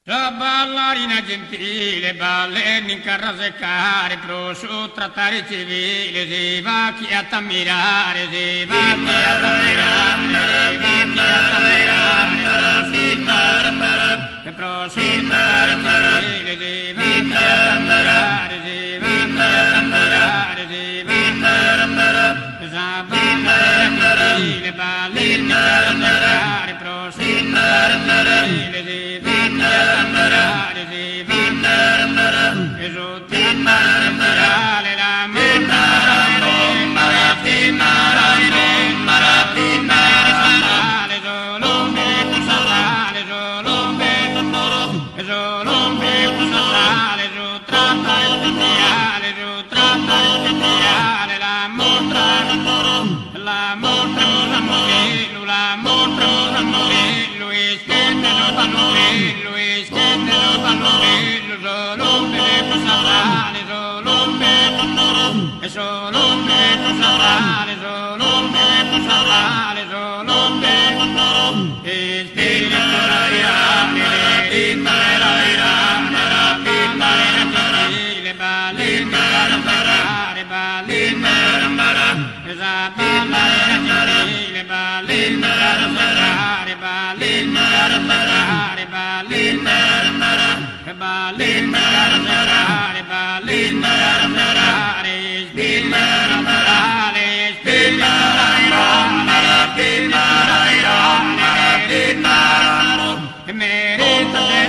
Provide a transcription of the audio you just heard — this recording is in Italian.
La ballarina gentile, ballerina in carrasecare, prosciutto trattare civile, si va chi a t'ammirare, si va chi a t'ammirare, si va chi a t'ammirare, che prosciutto trattare civile, si va chi a t'ammirare, si va chi a t'ammirare, si va chi a t'ammirare, sa ballarina gentile, ballerina in carrasecare, prosciutto trattare civile, si va chi a t'ammirare, si va e su ti ammirare la merita